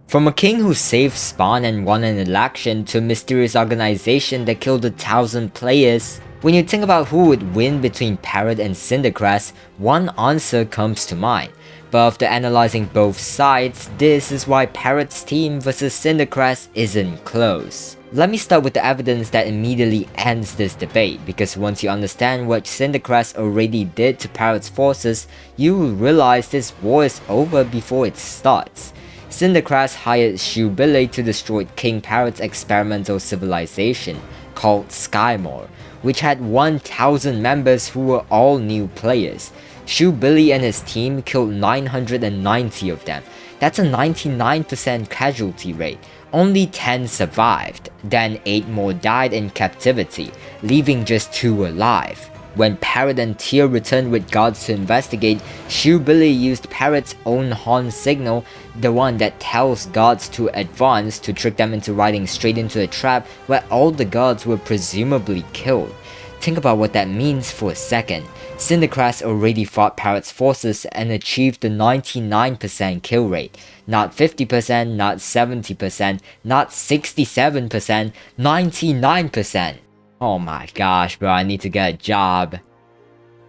From a king who saved Spawn and won an election to a mysterious organization that killed 1,000 players, when you think about who would win between Parrot and Syndicrass, one answer comes to mind. But after analyzing both sides, this is why Parrot's team vs Syndicrass isn't close. Let me start with the evidence that immediately ends this debate, because once you understand what Syndicrass already did to Parrot's forces, you will realize this war is over before it starts. Syndicrass hired Shoebilly to destroy King Parrot's experimental civilization, called Sky Massacre, which had 1,000 members who were all new players. Shoebilly and his team killed 990 of them. That's a 99% casualty rate. Only 10 survived, then 8 more died in captivity, leaving just 2 alive. When Parrot and Teal returned with guards to investigate, Shoebilly used Parrot's own horn signal, the one that tells guards to advance, to trick them into riding straight into a trap where all the guards were presumably killed. Think about what that means for a second. Syndicrass already fought Parrot's forces and achieved the 99% kill rate. Not 50%, not 70%, not 67%, 99%. Oh my gosh, bro, I need to get a job.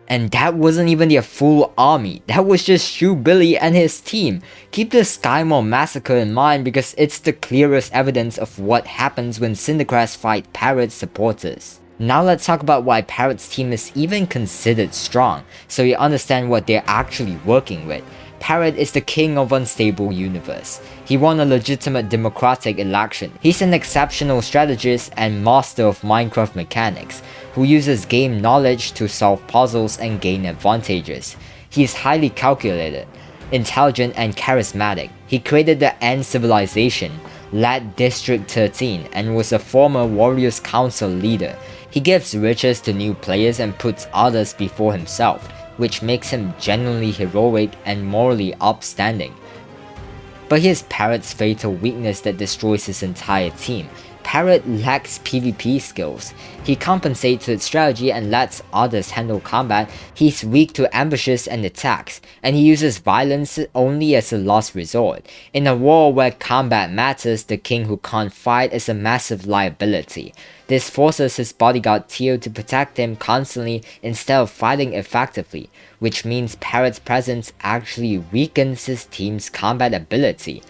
And that wasn't even their full army, that was just Shoebilly and his team. Keep the Sky Massacre in mind because it's the clearest evidence of what happens when Syndicrass fight Parrot's supporters. Now let's talk about why Parrot's team is even considered strong, so you understand what they're actually working with. Parrot is the king of Unstable Universe. He won a legitimate democratic election. He's an exceptional strategist and master of Minecraft mechanics, who uses game knowledge to solve puzzles and gain advantages. He is highly calculated, intelligent and charismatic. He created the End Civilization, led District 13, and was a former Warriors Council leader. He gives riches to new players and puts others before himself, which makes him genuinely heroic and morally upstanding. But here's Parrot's fatal weakness that destroys his entire team. Parrot lacks PvP skills. He compensates with strategy and lets others handle combat. He's weak to ambushes and attacks, and he uses violence only as a last resort. In a war where combat matters, the king who can't fight is a massive liability. This forces his bodyguard Teal to protect him constantly instead of fighting effectively, which means Parrot's presence actually weakens his team's combat ability.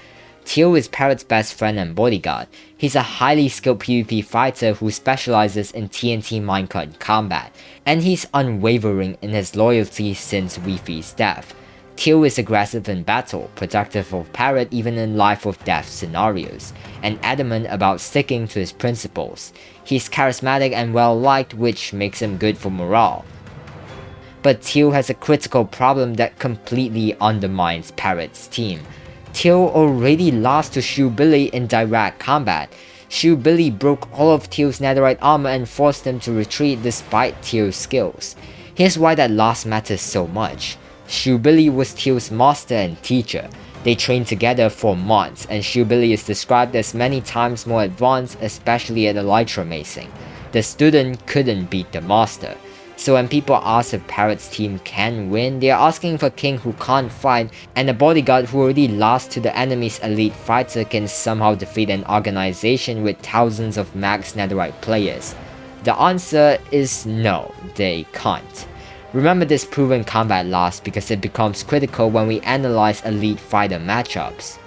Teal is Parrot's best friend and bodyguard. He's a highly skilled PvP fighter who specializes in TNT minecart combat, and he's unwavering in his loyalty since Weefy's death. Teal is aggressive in battle, protective of Parrot even in life or death scenarios, and adamant about sticking to his principles. He's charismatic and well liked, which makes him good for morale. But Teal has a critical problem that completely undermines Parrot's team. Teal already lost to Shoebilly in direct combat. Shoebilly broke all of Teal's netherite armor and forced him to retreat despite Teal's skills. Here's why that loss matters so much. Shoebilly was Teal's master and teacher. They trained together for months, and Shoebilly is described as many times more advanced, especially at elytra macing. The student couldn't beat the master. So when people ask if Parrot's team can win, they are asking for a king who can't fight, and a bodyguard who already lost to the enemy's elite fighter can somehow defeat an organization with thousands of max netherite players. The answer is no, they can't. Remember this proven combat loss because it becomes critical when we analyze elite fighter matchups.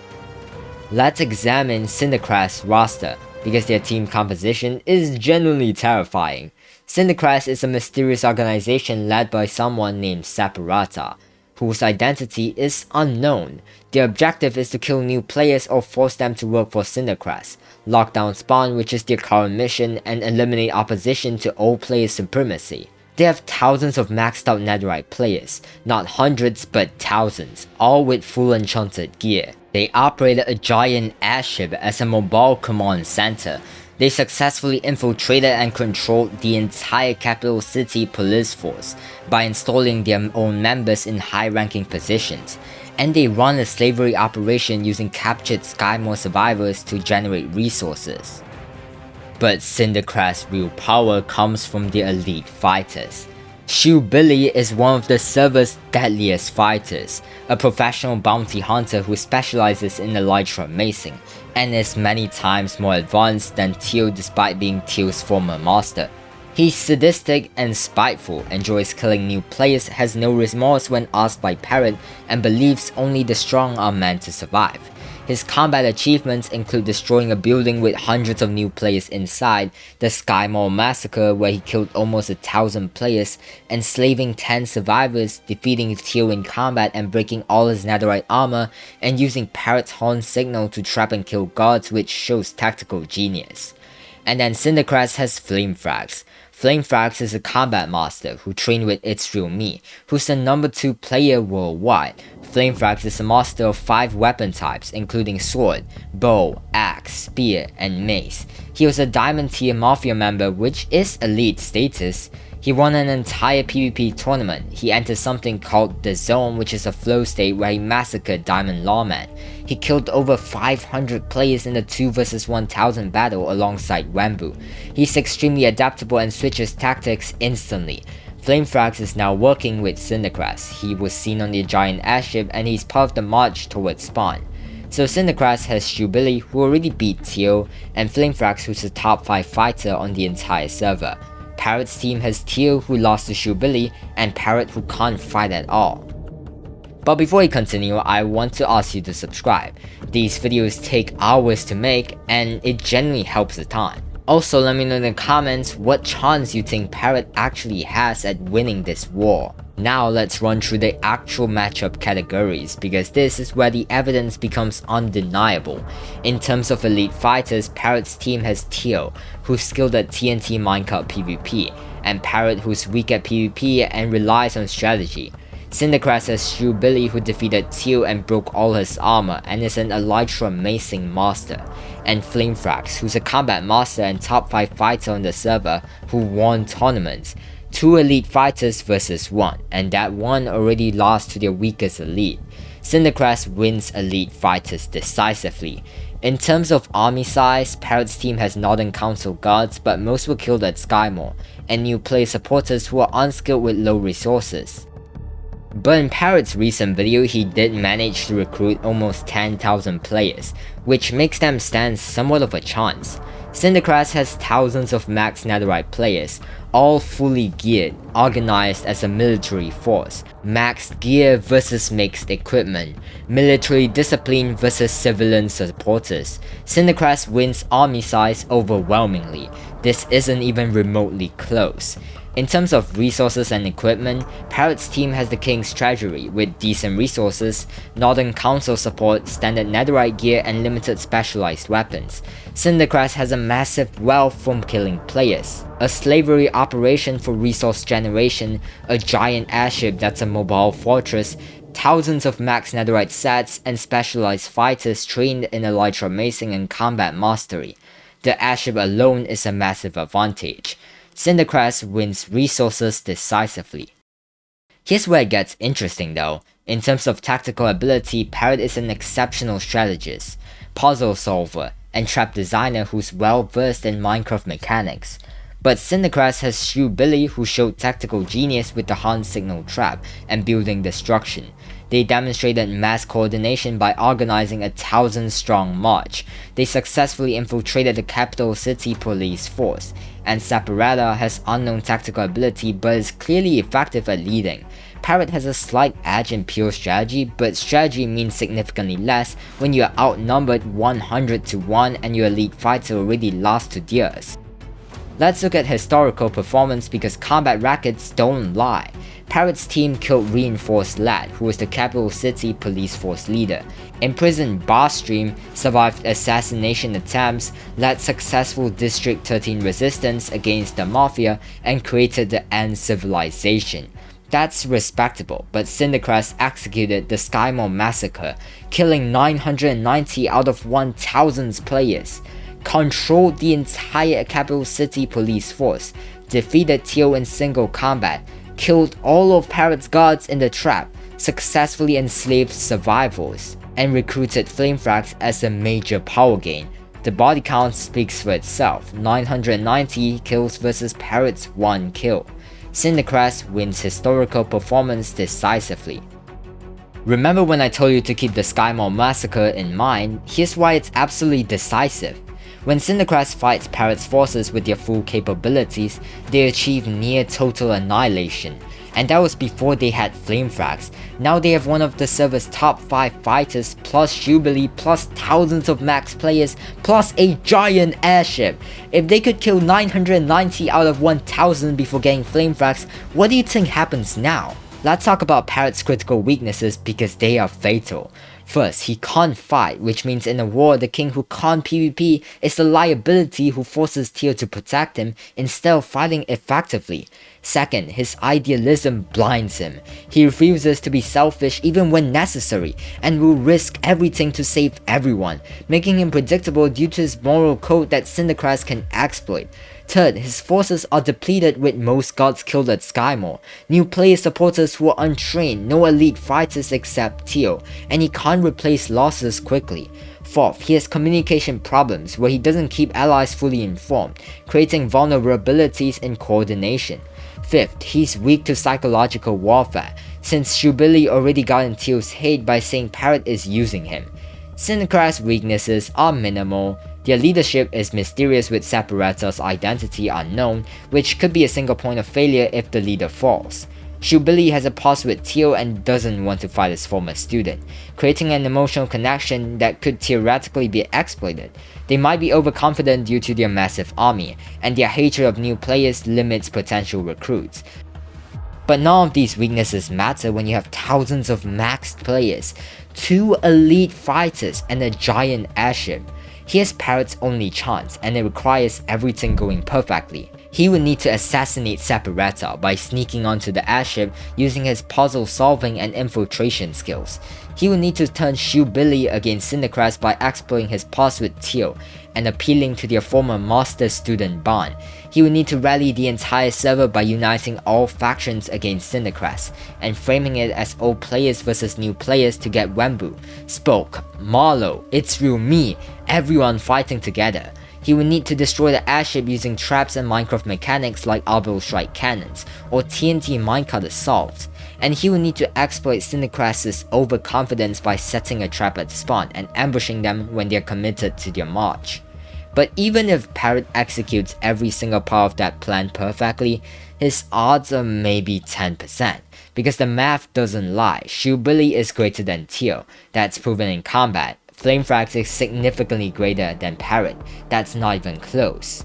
Let's examine Syndicrass' roster, because their team composition is genuinely terrifying. Syndicrass is a mysterious organization led by someone named Separata, whose identity is unknown. Their objective is to kill new players or force them to work for Syndicrass, lock down Spawn, which is their current mission, and eliminate opposition to old player supremacy. They have thousands of maxed out netherite players, not hundreds but thousands, all with full enchanted gear. They operated a giant airship as a mobile command center. They successfully infiltrated and controlled the entire capital city police force by installing their own members in high-ranking positions, and they run a slavery operation using captured Sky Massacre survivors to generate resources. But Syndicrass' real power comes from the elite fighters. Shoebilly is one of the server's deadliest fighters, a professional bounty hunter who specializes in elytra macing, and is many times more advanced than Teo despite being Teo's former master. He's sadistic and spiteful, enjoys killing new players, has no remorse when asked by Parrot, and believes only the strong are meant to survive. His combat achievements include destroying a building with hundreds of new players inside, the Sky Massacre where he killed almost 1,000 players, enslaving 10 survivors, defeating Teo in combat and breaking all his netherite armor, and using Parrot's horn signal to trap and kill guards, which shows tactical genius. And then Syndicrass has FlameFrags. FlameFrags is a combat master who trained with It's Real Me, who's the number 2 player worldwide. FlameFrags is a master of 5 weapon types including sword, bow, axe, spear, and mace. He was a diamond tier mafia member, which is elite status. He won an entire PvP tournament. He entered something called the Zone, which is a flow state where he massacred Diamond Lawman. He killed over 500 players in the 2 vs 1000 battle alongside Wemmbu. He's extremely adaptable and switches tactics instantly. FlameFrags is now working with Syndicrass. He was seen on the giant airship and he's part of the march towards spawn. So Syndicrass has Shoebilly, who already beat Teo, and FlameFrags, who's the top 5 fighter on the entire server. Parrot's team has Teo, who lost to Shoebilly, and Parrot, who can't fight at all. But before we continue, I want to ask you to subscribe. These videos take hours to make, and it genuinely helps a ton. Also, let me know in the comments what chance you think Parrot actually has at winning this war. Now let's run through the actual matchup categories, because this is where the evidence becomes undeniable. In terms of elite fighters, Parrot's team has Teo, who's skilled at TNT minecart PvP, and Parrot, who's weak at PvP and relies on strategy. Syndicrass has Shoebilly, who defeated Teo and broke all his armor and is an elytra macing master, and FlameFrags, who's a combat master and top 5 fighter on the server who won tournaments. 2 elite fighters versus 1, and that 1 already lost to their weakest elite. Syndicrass wins elite fighters decisively. In terms of army size, Parrot's team has Northern Council guards, but most were killed at Skymore, and new player supporters who are unskilled with low resources. But in Parrot's recent video, he did manage to recruit almost 10,000 players, which makes them stand somewhat of a chance. Syndicrass has thousands of max netherite players, all fully geared, organized as a military force. Maxed gear versus mixed equipment, military discipline versus civilian supporters. Syndicrass wins army size overwhelmingly. This isn't even remotely close. In terms of resources and equipment, Parrot's team has the King's Treasury with decent resources, Northern Council support, standard netherite gear, and limited specialized weapons. Syndicrass has a massive wealth from killing players, a slavery operation for resource generation, a giant airship that's a mobile fortress, thousands of max netherite sets, and specialized fighters trained in elytra macing and combat mastery. The airship alone is a massive advantage. Syndicrass wins resources decisively. Here's where it gets interesting though. In terms of tactical ability, Parrot is an exceptional strategist, puzzle solver, and trap designer who's well versed in Minecraft mechanics. But Syndicrass has Shoebilly, who showed tactical genius with the horn signal trap and building destruction. They demonstrated mass coordination by organizing a 1,000-strong march. They successfully infiltrated the capital city police force. And Saparetta has unknown tactical ability but is clearly effective at leading. Parrot has a slight edge in pure strategy, but strategy means significantly less when you are outnumbered 100 to 1 and your elite fighter already lost to theirs. Let's look at historical performance because combat records don't lie. Parrot's team killed Reinforced Lad, who was the capital city police force leader, imprisoned Barstream, survived assassination attempts, led successful District 13 resistance against the Mafia, and created the End Civilization. That's respectable, but Syndicrass executed the Sky Massacre, killing 990 out of 1,000 players, controlled the entire capital city police force, defeated Teo in single combat, killed all of Parrot's guards in the trap, successfully enslaved survivors, and recruited FlameFrags as a major power gain. The body count speaks for itself, 990 kills versus Parrot's 1 kill. Syndicrass wins historical performance decisively. Remember when I told you to keep the Sky Massacre in mind? Here's why it's absolutely decisive. When Syndicrass fights Parrot's forces with their full capabilities, they achieve near total annihilation. And that was before they had FlameFrags. Now they have one of the server's top 5 fighters, plus shoebilly, plus thousands of max players, plus a giant airship. If they could kill 990 out of 1000 before getting FlameFrags, what do you think happens now? Let's talk about Parrot's critical weaknesses because they are fatal. First, he can't fight, which means in a war, the king who can't PvP is the liability who forces Theo to protect him instead of fighting effectively. Second, his idealism blinds him. He refuses to be selfish even when necessary, and will risk everything to save everyone, making him predictable due to his moral code that Syndicrass can exploit. Third, his forces are depleted with most gods killed at Skymore, new player supporters who are untrained, no elite fighters except Theo, and he can't replace losses quickly. Fourth, he has communication problems where he doesn't keep allies fully informed, creating vulnerabilities in coordination. Fifth, he's weak to psychological warfare, since shoebilly already got in Theo's hate by saying Parrot is using him. Syndicrass' weaknesses are minimal. Their leadership is mysterious with Separator's identity unknown, which could be a single point of failure if the leader falls. Shoebilly has a past with Theo and doesn't want to fight his former student, creating an emotional connection that could theoretically be exploited. They might be overconfident due to their massive army, and their hatred of new players limits potential recruits. But none of these weaknesses matter when you have thousands of maxed players, 2 elite fighters, and a giant airship. Here's Parrot's only chance, and it requires everything going perfectly. He would need to assassinate Separator by sneaking onto the airship using his puzzle solving and infiltration skills. He would need to turn shoebilly against Syndicrass by exploiting his past with Theo and appealing to their former master-student bond. He would need to rally the entire server by uniting all factions against Syndicrass and framing it as old players versus new players to get Wemmbu, Spoke, Marlow, It's Real Me, everyone fighting together. He would need to destroy the airship using traps and Minecraft mechanics like Arbol Strike cannons or TNT minecart assaults, and he would need to exploit Syndicrass' overconfidence by setting a trap at spawn and ambushing them when they're committed to their march. But even if Parrot executes every single part of that plan perfectly, his odds are maybe 10%, because the math doesn't lie. Shoebilly is greater than Theo, that's proven in combat. FlameFrags is significantly greater than Parrot, that's not even close.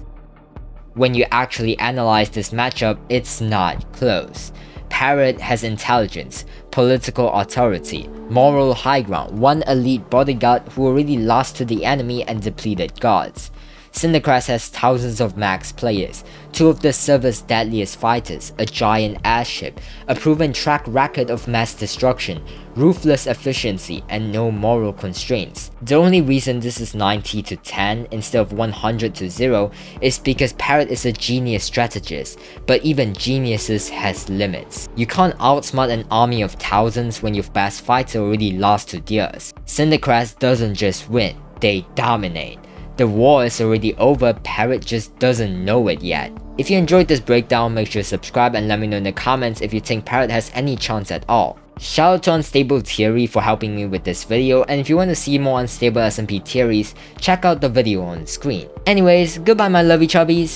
When you actually analyze this matchup, it's not close. Parrot has intelligence, political authority, moral high ground, 1 elite bodyguard who already lost to the enemy and depleted gods. Syndicrass has thousands of max players, 2 of the server's deadliest fighters, a giant airship, a proven track record of mass destruction, ruthless efficiency, and no moral constraints. The only reason this is 90 to 10 instead of 100 to 0 is because Parrot is a genius strategist, but even geniuses has limits. You can't outsmart an army of thousands when your best fighter already lost to theirs. Syndicrass doesn't just win, they dominate. The war is already over, Parrot just doesn't know it yet. If you enjoyed this breakdown, make sure to subscribe and let me know in the comments if you think Parrot has any chance at all. Shout out to Unstable Theory for helping me with this video, and if you want to see more Unstable SMP theories, check out the video on screen. Anyways, goodbye my lovey chubbies.